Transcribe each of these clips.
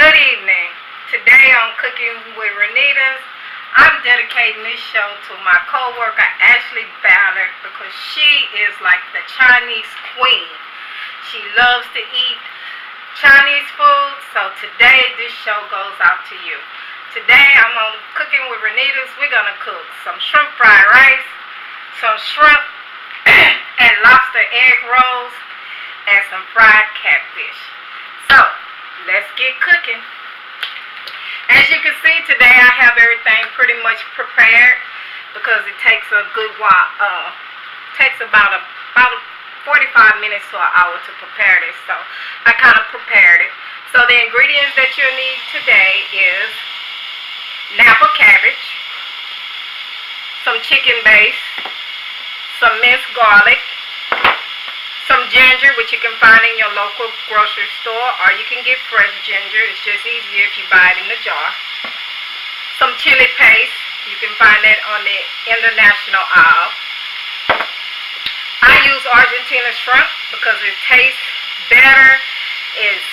Good evening. Today on Cooking with Renita's, I'm dedicating this show to my co-worker Ashley Ballard because she is like the Chinese queen. She loves to eat Chinese food, so today this show goes out to you. Today I'm on Cooking with Renita's. We're going to cook some shrimp fried rice, some shrimp and lobster egg rolls, and some fried catfish. So, let's get cooking. As you can see today, I have everything pretty much prepared because it takes a good while. Takes about 45 minutes to an hour to prepare this. So I kind of prepared it. So the ingredients that you'll need today is Napa cabbage, some chicken base, some minced garlic, some ginger, which you can find in your local grocery store, or you can get fresh ginger. It's just easier if you buy it in the jar. Some chili paste. You can find that on the international aisle. I use Argentina shrimp because it tastes better. It's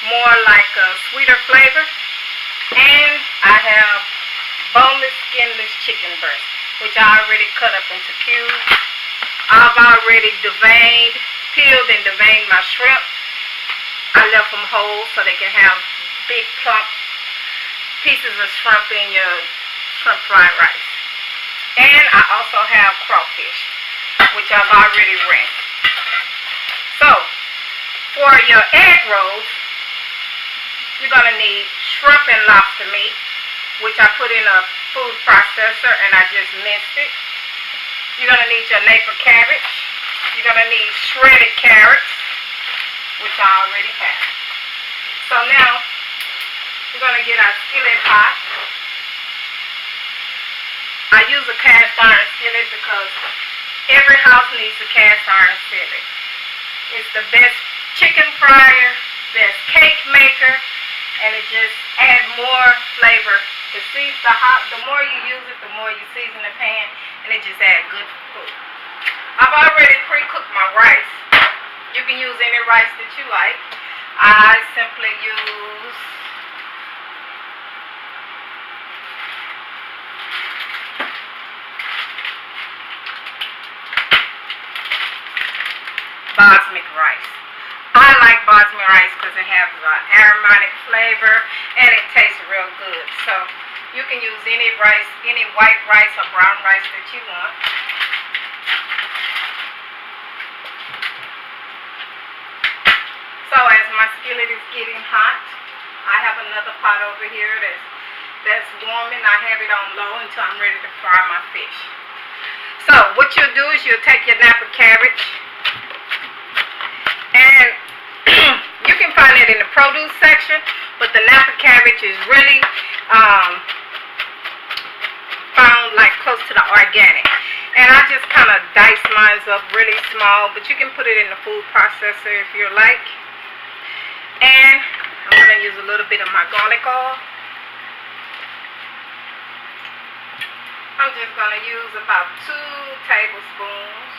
more like a sweeter flavor. And I have boneless, skinless chicken breast, which I already cut up into cubes. I've already peeled and deveined my shrimp. I left them whole so they can have big plump pieces of shrimp in your shrimp fried rice. And I also have crawfish, which I've already rinsed. So, for your egg rolls, you're going to need shrimp and lobster meat, which I put in a food processor and I just minced it. You're going to need your Napa cabbage. You're going to need shredded carrots, which I already have. So now, we're going to get our skillet hot. I use a cast iron skillet because every house needs a cast iron skillet. It's the best chicken fryer, best cake maker, and it just adds more flavor. The more you use it, the more you season the pan, and it just adds good food. I've already pre-cooked my rice. You can use any rice that you like. I simply use basmati rice. I like basmati rice because it has an aromatic flavor and it tastes real good. So you can use any rice, any white rice or brown rice that you want. So as my skillet is getting hot, I have another pot over here that's warming. I have it on low until I'm ready to fry my fish. So what you'll do is you'll take your Napa cabbage, and you can find it in the produce section, but the Napa cabbage is really found like close to the organic. And I just kind of dice mine up really small, but you can put it in the food processor if you like. And I'm going to use a little bit of my garlic oil. I'm just going to use about 2 tablespoons.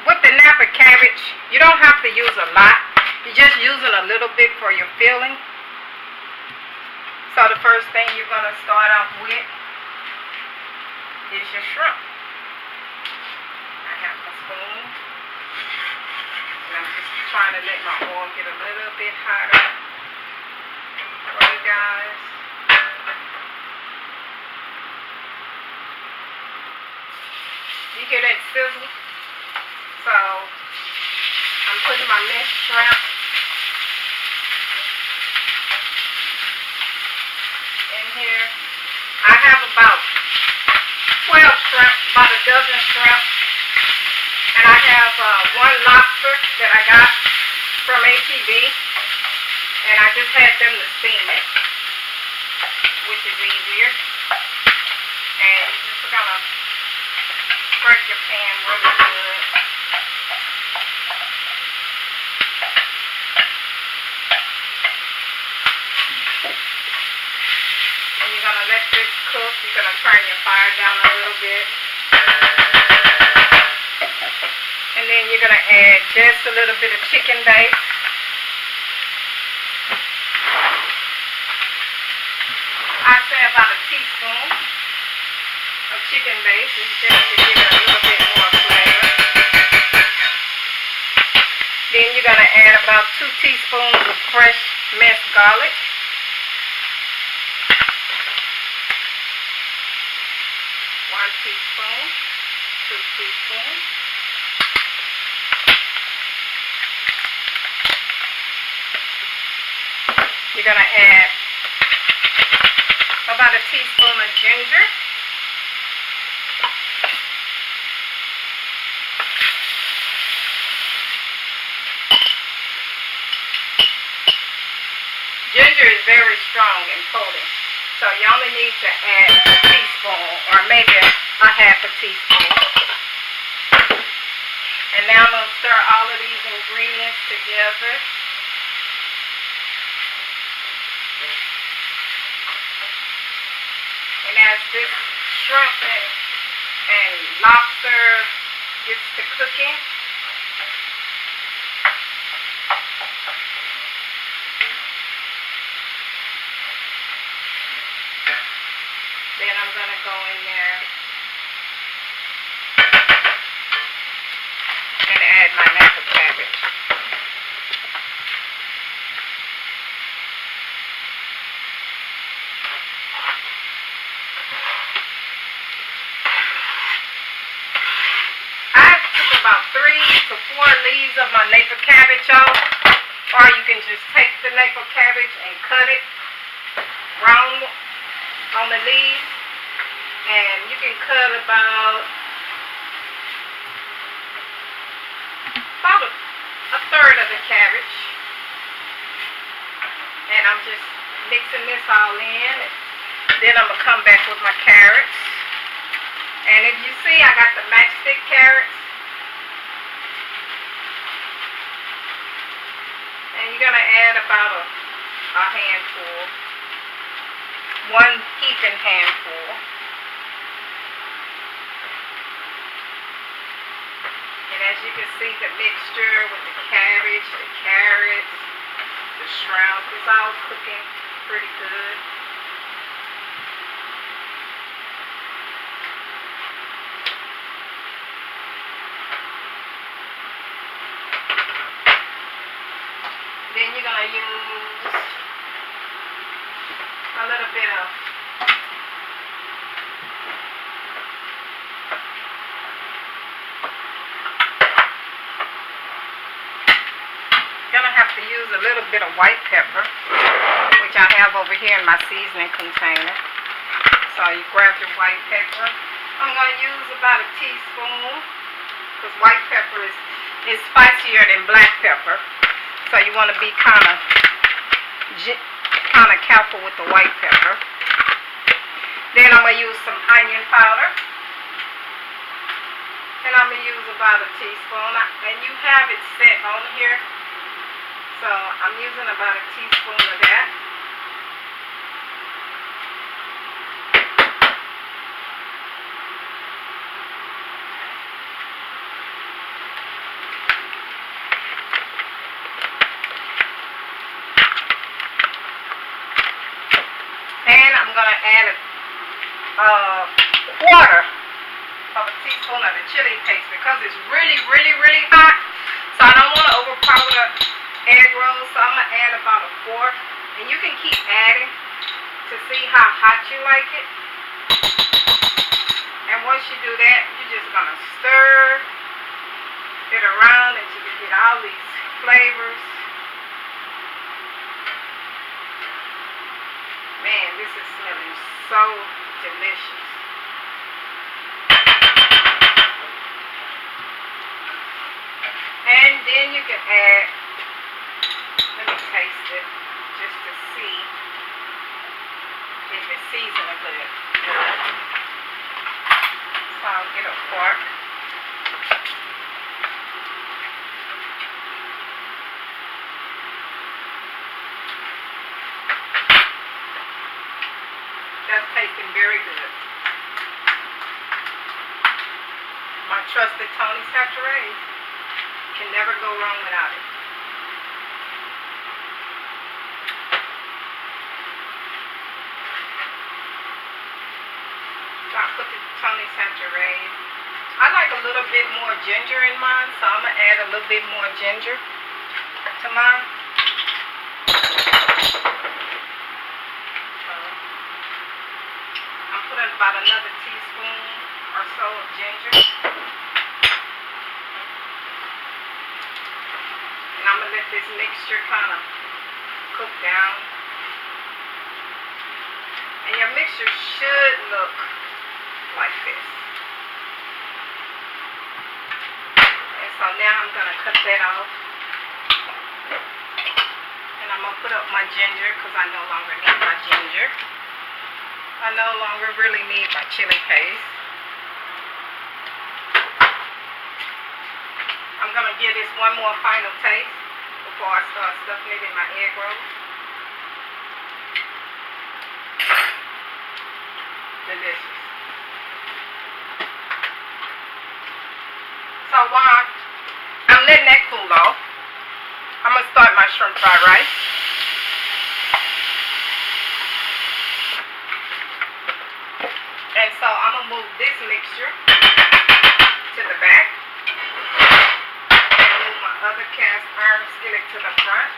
With the Napa cabbage, you don't have to use a lot. You're just using a little bit for your filling. So the first thing you're going to start off with is your shrimp. I have my spoon. And I'm just trying to let my oil get a little bit hotter for you guys. You hear that sizzle? So I'm putting my minced shrimp in here. I have about 12 shrimp, about a dozen shrimp. And I have 1 lobster that I got from HEB. And I just had them to steam it, which is easier. And you're just going to break your pan really good. this cook, you're going to turn your fire down a little bit. And then you're going to add just a little bit of chicken base. I say about a teaspoon of chicken base. It's just to give it a little bit more flavor. Then you're going to add about 2 teaspoons of fresh minced garlic. Teaspoon, 2 teaspoons. You're going to add about a teaspoon of ginger. Ginger is very strong and potent, so you only need to add a teaspoon or maybe a half a teaspoon. And now I'm going to stir all of these ingredients together. And as this shrimp and lobster gets to cooking, then I'm going to go in there and add my napa cabbage. I took about 3 to 4 leaves of my napa cabbage off, or you can just take the napa cabbage and cut it round on the leaves, and you can cut about a third of the cabbage. And I'm just mixing this all in. Then I'm going to come back with my carrots. And if you see, I got the matchstick carrots. And you're going to add about a handful. 1 heaping handful. And as you can see, the mixture with the cabbage, the carrots, the shrimp is all cooking pretty good. Then you're going to use a little bit of white pepper, which I have over here in my seasoning container. So you grab your white pepper. I'm going to use about a teaspoon, because white pepper is spicier than black pepper. So you want to be kind of careful with the white pepper. Then I'm going to use some onion powder. And I'm going to use about a teaspoon. And you have it set on here. So I'm using about a teaspoon of that. And I'm going to add a quarter of a teaspoon of the chili paste, because it's really, really, really hot. So I don't want to overpower the egg rolls. So I'm going to add about a quart. And you can keep adding to see how hot you like it. And once you do that, you're just going to stir it around until you get all these flavors. Man, this is smelling so delicious. And then you can add, let me taste it just to see if it's seasoned a bit. So I'll get a fork. That tastes looking very good. My trusted Tony Saturates. Can never go wrong without it. So I put the Tony Saturates. I like a little bit more ginger in mine, so I'm going to add a little bit more ginger to mine. I'm putting about another teaspoon or so of ginger. And I'm going to let this mixture kind of cook down. And your mixture should look like this. And so now I'm going to cut that off. And I'm going to put up my ginger because I no longer need my ginger. I no longer really need my chili paste. I'm going to give this one more final taste before I start stuffing it in my egg rolls. Delicious. So while I'm letting that cool off, I'm going to start my shrimp fried rice. And so I'm going to move this mixture to the back and move my other cast iron skillet to the front.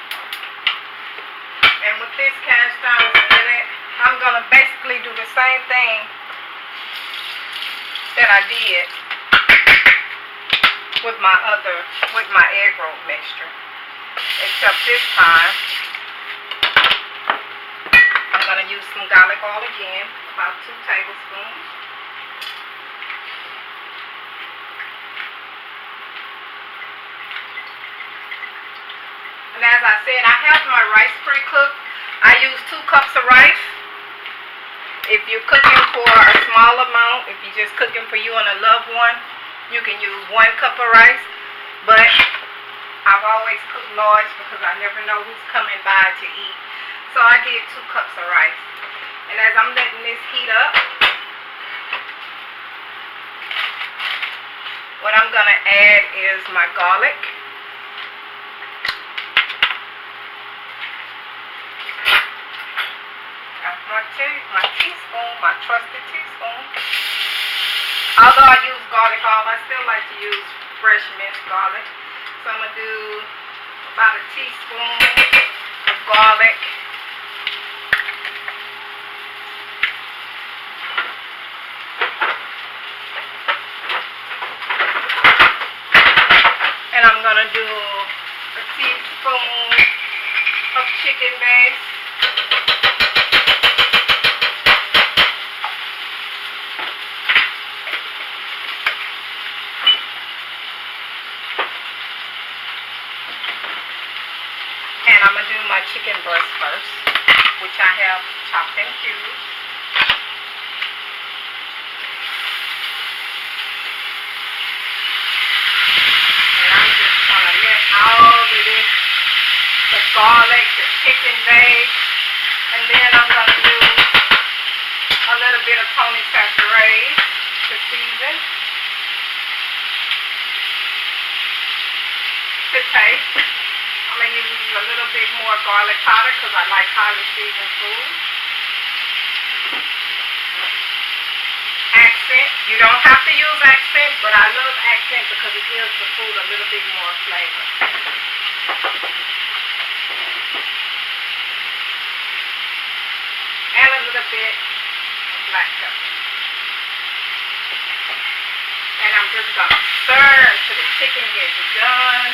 And with this cast iron skillet, I'm going to basically do the same thing that I did with my egg roll mixture. Except this time, I'm going to use some garlic oil again, about 2 tablespoons. And as I said, I have my rice pre-cooked. I use 2 cups of rice. If you're cooking for a small amount, if you're just cooking for you and a loved one, you can use 1 cup of rice. But I've always cooked large because I never know who's coming by to eat. So I did 2 cups of rice. And as I'm letting this heat up, what I'm going to add is my garlic. My teaspoon, my trusted teaspoon. Although I use garlic oil, I still like to use fresh minced garlic. So I'm going to do about a teaspoon of garlic. And I'm going to do a teaspoon of chicken base. And I'm going to do my chicken breast first, which I have chopped in cubes. And I'm just going to let all of this, the garlic, the chicken base, and then I'm going to do a little bit of Tony Saturates to season, to taste. I'm going to use a little bit more garlic powder because I like highly seasoned food. Accent. You don't have to use accent, but I love accent because it gives the food a little bit more flavor. And a little bit of black pepper. And I'm just going to stir until the chicken gets done.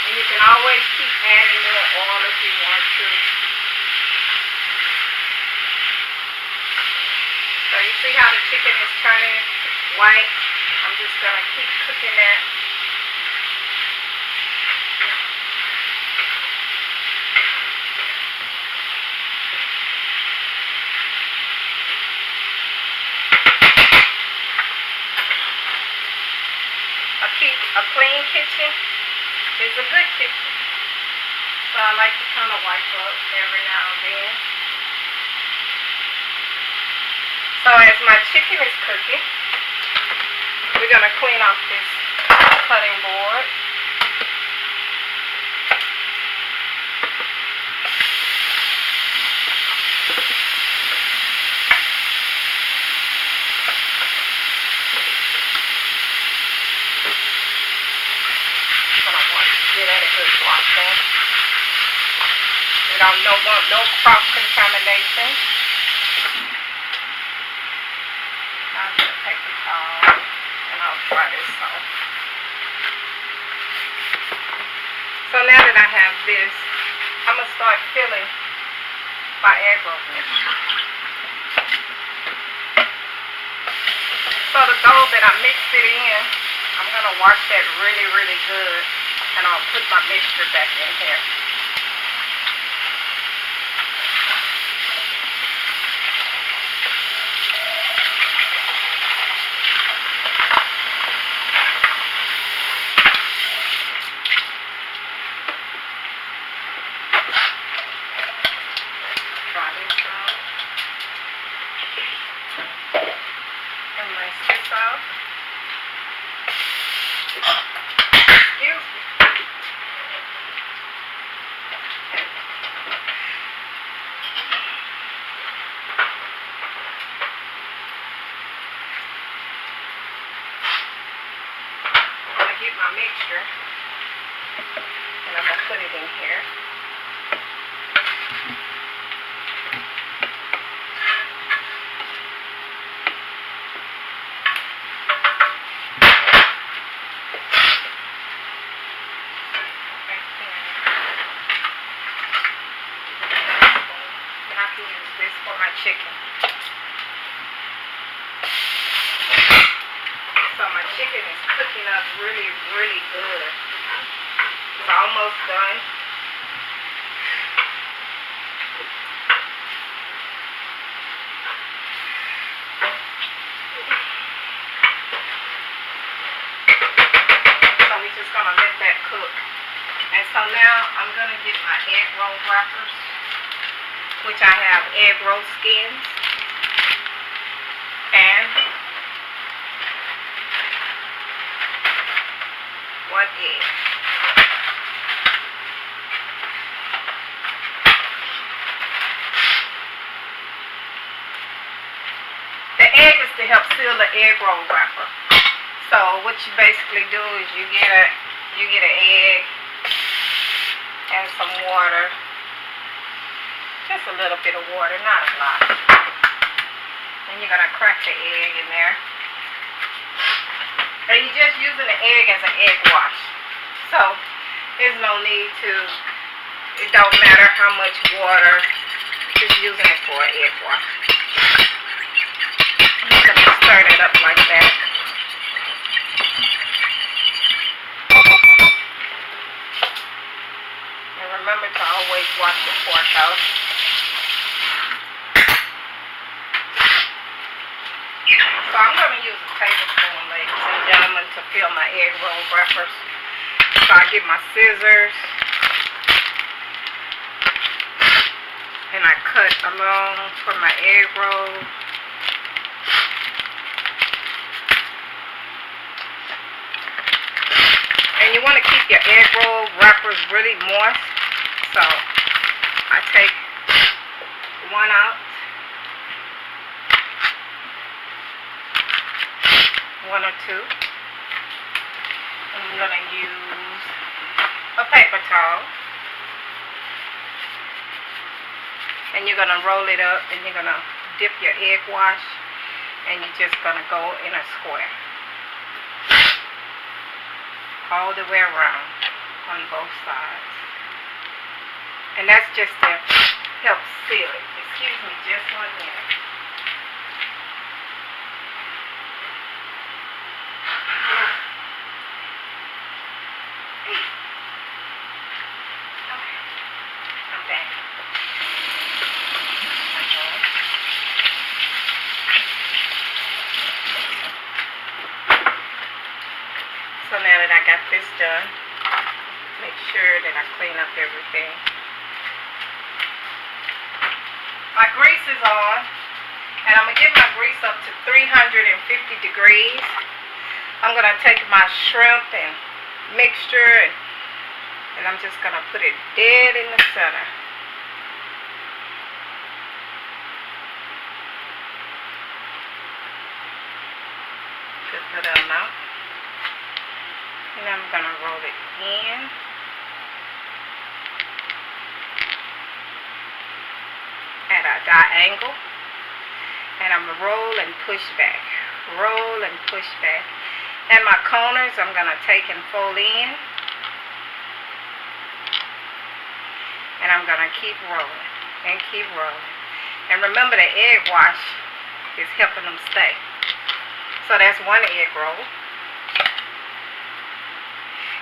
And you can always keep adding more oil if you want to. So you see how the chicken is turning white? I'm just going to keep cooking that. A clean kitchen is a good kitchen. So I like to kind of wipe up every now and then. So as my chicken is cooking, we're going to clean off this cutting board. Get at a good wash there. We don't want no cross contamination. Now I'm going to take the towel and I'll dry this off. So now that I have this, I'm going to start filling my egg roll mixture. So the dough that I mixed it in, I'm going to wash that really, really good. And I'll put my mixture back in here. Try this out. And rinse this out. Excuse me. Get my mixture and I'm going to put it in here. And I can use this for my chicken. So my chicken is cooking up really, really good. It's almost done. So we're just going to let that cook. And so now I'm going to get my egg roll wrappers, which I have egg roll skins. And 1 egg. The egg is to help seal the egg roll wrapper. So what you basically do is you get an egg and some water. Just a little bit of water, not a lot. And you're gonna crack the egg in there. And you're just using the egg as an egg wash. So there's no need to, it don't matter how much water, just using it for an egg wash. I'm just gonna stir it up like that. And remember to always wash your fork out. So I'm going to use a tablespoon, ladies and gentlemen, to fill my egg roll wrappers. So I get my scissors and I cut along for my egg roll. And you want to keep your egg roll wrappers really moist. So I take one out. 1 or 2. I'm going to use a paper towel. And you're going to roll it up and you're going to dip your egg wash and you're just going to go in a square. All the way around on both sides. And that's just to help seal it. Excuse me just 1 minute. So now that I got this done, make sure that I clean up everything. My grease is on, And I'm going to get my grease up to 350 degrees. I'm going to take my shrimp and mixture and I'm just going to put it dead in the center. Just a little amount. And I'm going to roll it in. At a diagonal. And I'm going to roll and push back. Roll and push back. And my corners I'm going to take and fold in. And I'm going to keep rolling. And keep rolling. And remember the egg wash is helping them stay. So that's one egg roll.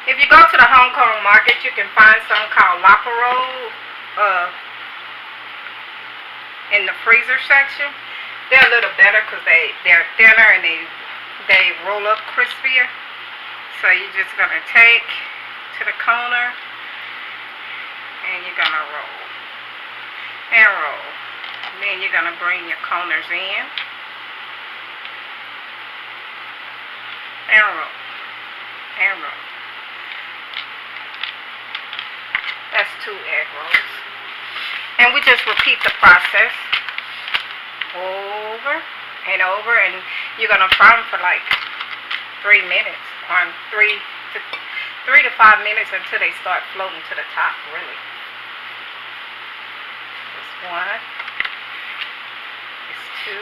If you go to the Hong Kong market, you can find some called lapa roll in the freezer section. They're a little better because they're thinner and they roll up crispier. So you're just going to take to the corner and you're going to roll and roll. And then you're going to bring your corners in and roll and roll. That's 2 egg rolls. And we just repeat the process over and over, and you're going to fry them for like 3 minutes, or 3 to 5 minutes until they start floating to the top, really. It's 1, it's 2,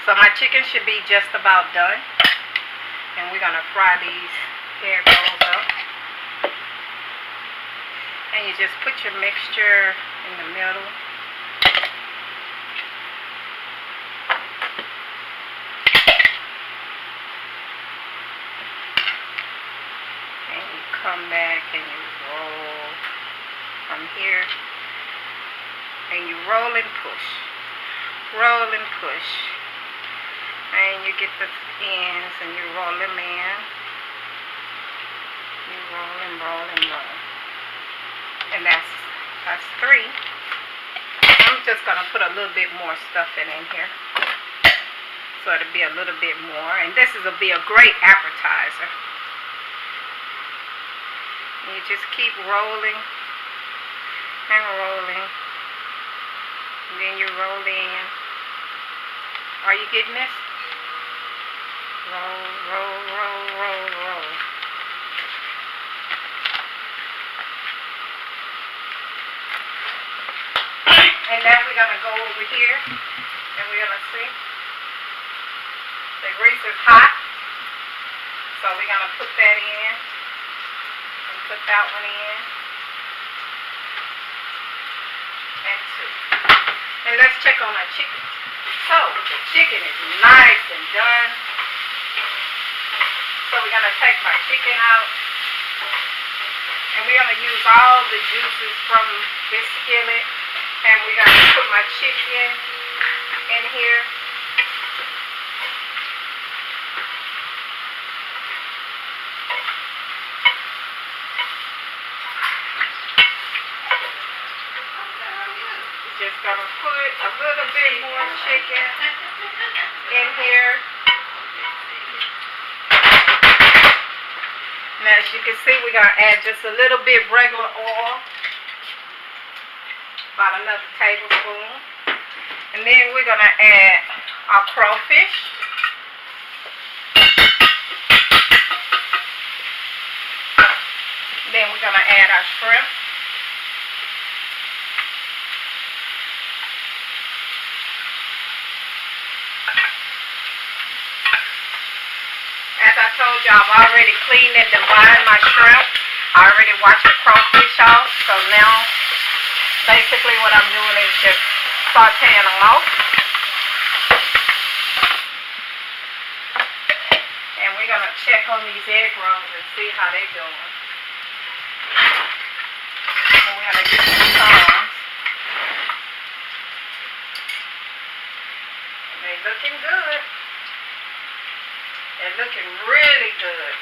so my chicken should be just about done, and we're going to fry these egg rolls up. And you just put your mixture in the middle. And you come back and you roll from here. And you roll and push. Roll and push. And you get the ends and you roll them in. You roll and roll and roll. And that's 3. I'm just going to put a little bit more stuffing in here. So it'll be a little bit more. And this will be a great appetizer. And you just keep rolling and rolling. And then you roll in. Are you getting this? Roll, roll, roll, roll, roll. And then we're going to go over here and we're going to see. The grease is hot. So we're going to put that in. And put that one in. And 2. And let's check on our chicken. So the chicken is nice and done. So we're going to take my chicken out. And we're going to use all the juices from this skillet. And we're going to put my chicken in here. Just going to put a little bit more chicken in here. Now as you can see, we're going to add just a little bit regular oil. About another tablespoon. And then we're going to add our crawfish. Then we're going to add our shrimp. As I told you, I've already cleaned and deveined my shrimp. I already washed the crawfish off, so now basically what I'm doing is just sauteing them off. And we're going to check on these egg rolls and see how they're doing. And we're going to get some crumbs. And they're looking good. They're looking really good.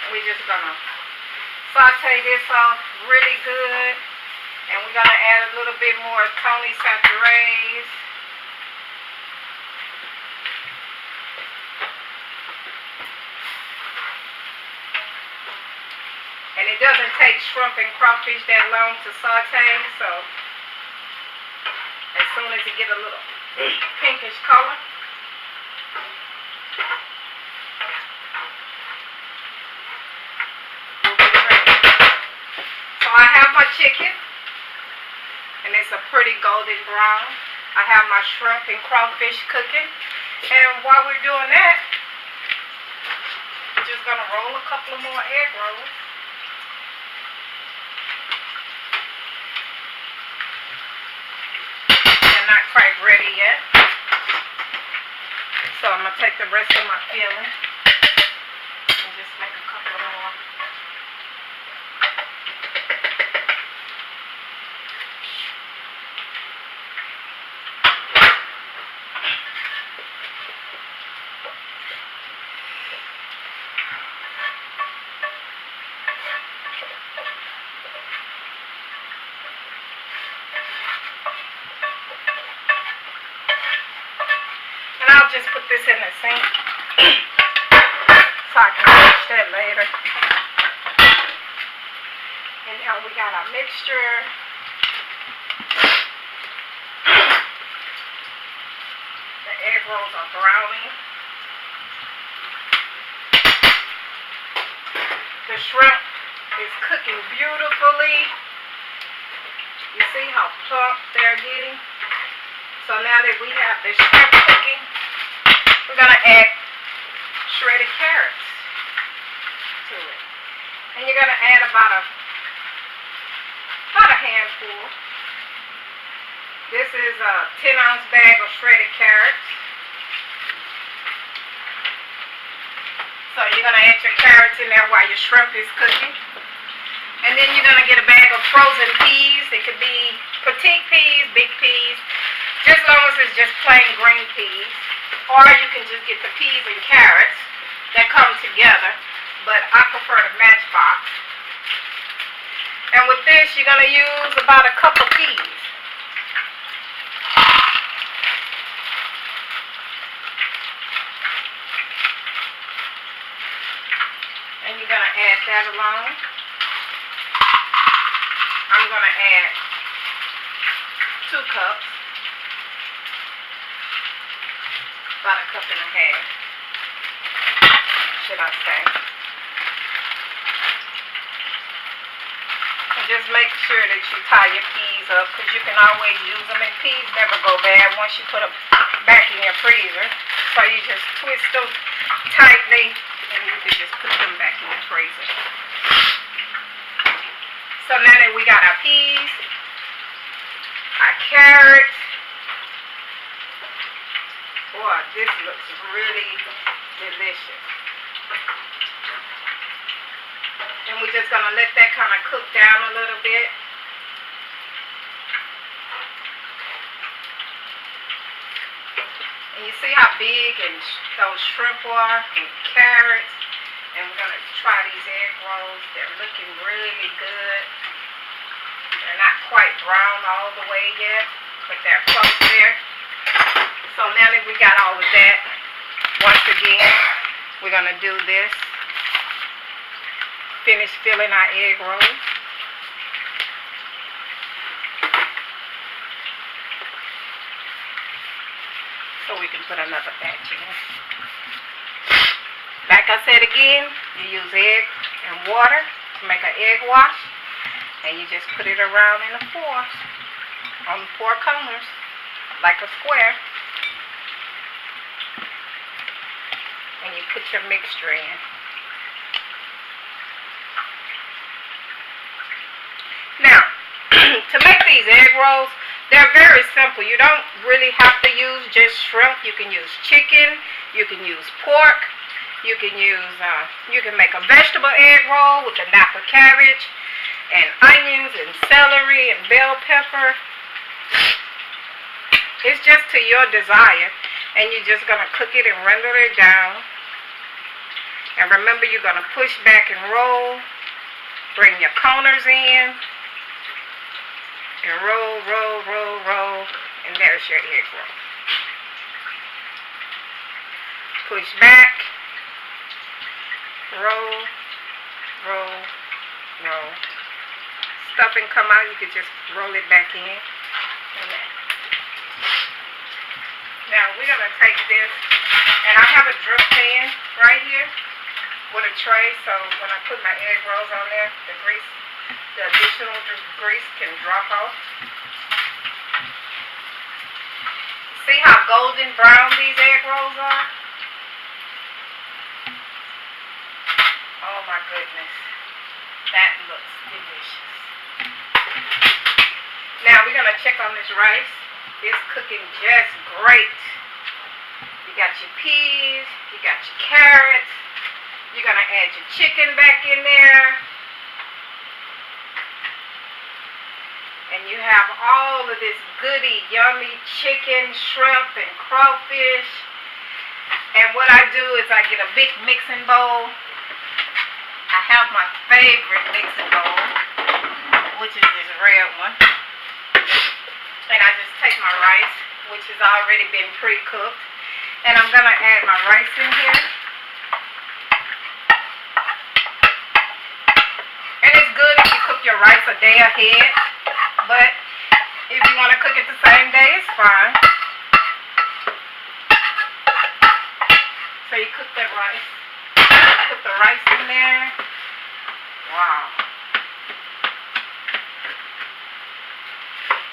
We're just gonna saute this off really good. And we're gonna add a little bit more Tony Saturays. And it doesn't take shrimp and crawfish that long to saute, so as soon as you get a little pinkish color, we'll be ready. So I have my chicken, and it's a pretty golden brown. I have my shrimp and crawfish cooking, and while we're doing that, we're just gonna roll a couple of more egg rolls. Not quite ready yet, so I'm going to take the rest of my filling and just make a couple more. I'll just put this in the sink so I can wash that later. And now we got our mixture. The egg rolls are browning. The shrimp is cooking beautifully. You see how plump they're getting? So now that we have the shrimp cooking, we're going to add shredded carrots to it. And you're going to add about a handful. This is a 10-ounce bag of shredded carrots. So you're going to add your carrots in there while your shrimp is cooking. And then you're going to get a bag of frozen peas. It could be petite peas, big peas, just as long as it's just plain green peas. Or you can just get the peas and carrots that come together, but I prefer the matchbox. And with this, you're going to use about a cup of peas. And you're going to add that along. I'm going to add 2 cups. About a cup and a half, should I say. And just make sure that you tie your peas up, because you can always use them, and peas never go bad once you put them back in your freezer. So you just twist them tightly, and you can just put them back in your freezer. So now that we got our peas, our carrots, boy, this looks really delicious. And we're just going to let that kind of cook down a little bit. And you see how big and those shrimp are and carrots. And we're going to try these egg rolls. They're looking really good. They're not quite brown all the way yet, but they're close there. So now that we got all of that, once again, we're going to do this. Finish filling our egg rolls. So we can put another batch in. Like I said again, you use egg and water to make an egg wash. And you just put it around in the fours, on the 4 corners, like a square. And you put your mixture in. Now, to make these egg rolls, they're very simple. You don't really have to use just shrimp. You can use chicken. You can use pork. You can use, you can make a vegetable egg roll with a Napa cabbage and onions and celery and bell pepper. It's just to your desire. And you're just going to cook it and render it down. And remember, you're going to push back and roll. Bring your corners in. And roll, roll, roll, roll. And there's your egg roll. Push back. Roll, roll, roll. Stuffing come out, you can just roll it back in. Now we're going to take this, and I have a drip pan right here with a tray, so when I put my egg rolls on there, the grease, the additional grease can drop off. See how golden brown these egg rolls are? Oh my goodness, that looks delicious. Now we're going to check on this rice. It's cooking just great. You got your peas, you got your carrots. You're going to add your chicken back in there. And you have all of this goody, yummy chicken, shrimp, and crawfish. And what I do is I get a big mixing bowl. I have my favorite mixing bowl, which is this red one. And I just take my rice, which has already been pre-cooked, and I'm going to add my rice in here. And it's good if you cook your rice a day ahead, but if you want to cook it the same day, it's fine. So you cook that rice. Put the rice in there. Wow.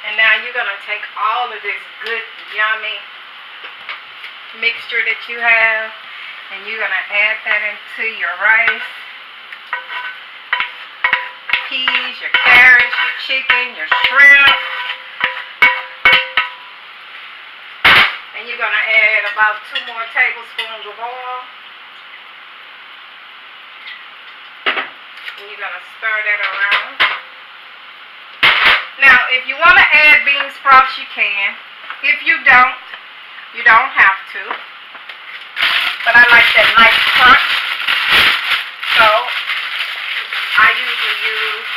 And now you're going to take all of this good, yummy mixture that you have, and you're going to add that into your rice, peas, your carrots, your chicken, your shrimp. And you're going to add about 2 more tablespoons of oil. And you're going to stir that around. Now, if you want to add bean sprouts, you can. If you don't, you don't have to. But I like that nice crunch. So, I usually use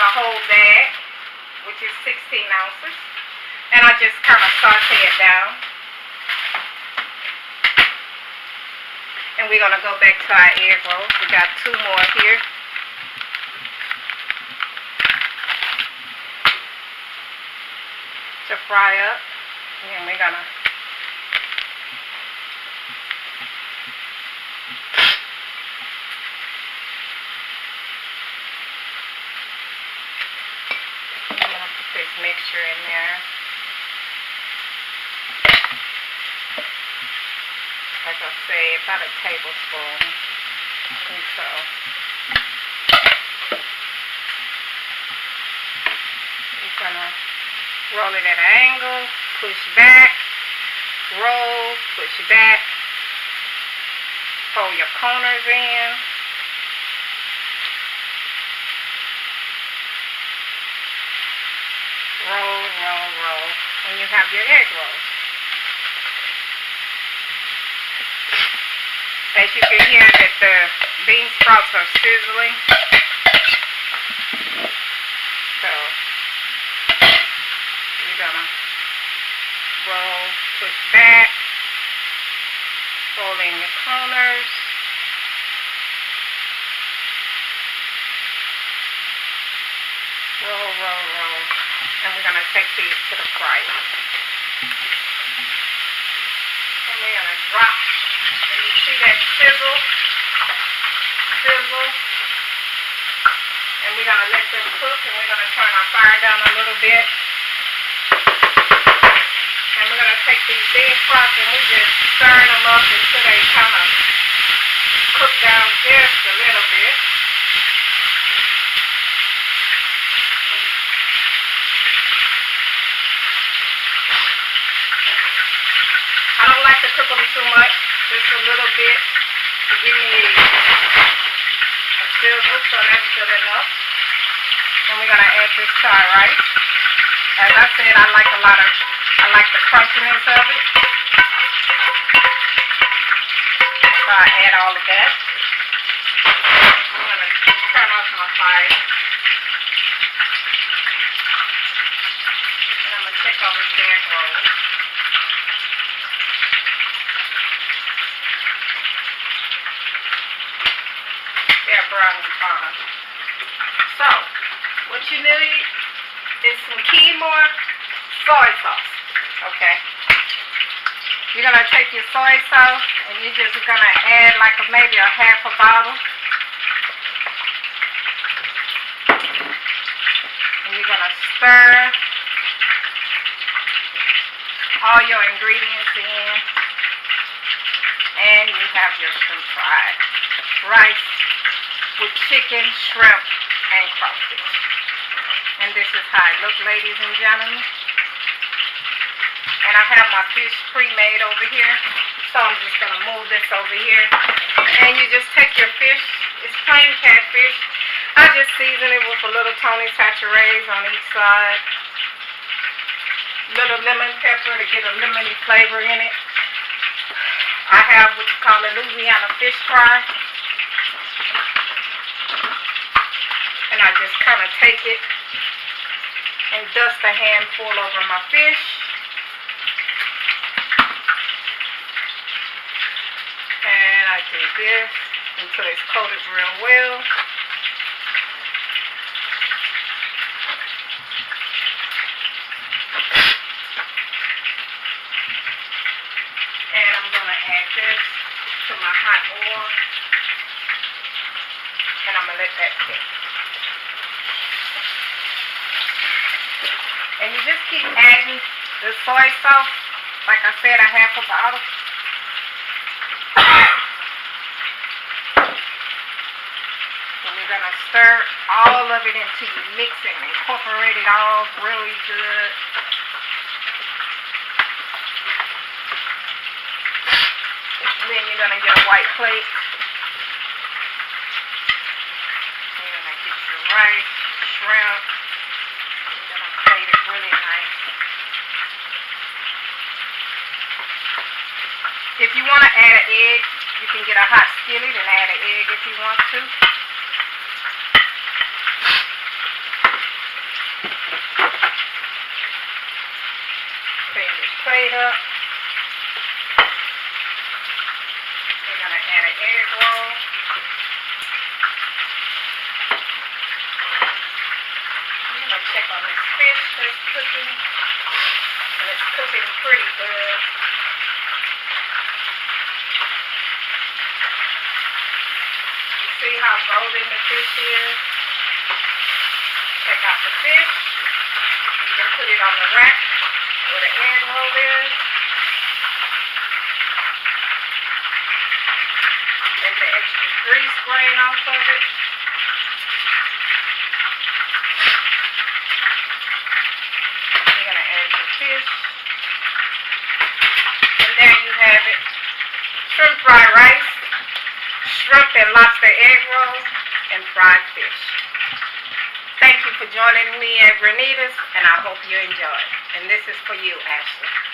the whole bag, which is 16 ounces. And I just kind of saute it down. And we're going to go back to our egg rolls. We got 2 more here. To fry up, and we're gonna put this mixture in there. Like I say, about a tablespoon. And so we're gonna roll it at an angle, push back, roll, push back, fold your corners in, roll, roll, roll, and you have your egg rolls. As you can hear that the bean sprouts are sizzling, so you're gonna roll, push back, fold in your corners, roll, roll, roll, and we're gonna take these to the fryer. And we're gonna drop, and you see that sizzle, sizzle, and we're gonna let them cook, and we're gonna turn our fire down a little bit. And we're going to take these bean sprouts and we're just stirring them up until they kind of cook down just a little bit. I don't like to cook them too much, just a little bit to give me a sizzle, so that's good enough. And we're going to add this to our rice. As I said, I like the crunchiness of it. So I add all of that. I'm going to turn off my fire. And I'm going to check on this egg roll. They're brown and fine. So, what you need is some quinoa soy sauce. Okay. You're going to take your soy sauce and you're just going to add like maybe a half a bottle. And you're going to stir all your ingredients in. And you have your shrimp fried rice with chicken, shrimp, and crawfish. And this is how it looks, ladies and gentlemen. And I have my fish pre-made over here. So I'm just going to move this over here. And you just take your fish. It's plain catfish. I just season it with a little Tony Chachere's on each side. Little lemon pepper to get a lemony flavor in it. I have what you call a Louisiana fish fry. And I just kind of take it and dust a handful over my fish. And I do this until it's coated real well. And I'm going to add this to my hot oil. And I'm going to let that cook. And you just keep adding the soy sauce. Like I said, a half a bottle. And you're going to stir all of it until you mix it and incorporate it all really good. And then you're going to get a white plate. You're going to get your rice, shrimp. Really nice. If you want to add an egg, you can get a hot skillet and add an egg if you want to. Clean your plate up. We're going to add an egg roll. Check on this fish that's cooking, and it's cooking pretty good. You see how golden the fish is? Check out the fish. You can put it on the rack where the egg roll is. Get the extra grease grain off of it. Fish. And there you have it. Shrimp fried rice, shrimp and lobster egg roll, and fried fish. Thank you for joining me at Renita's, and I hope you enjoy it. And this is for you, Ashley.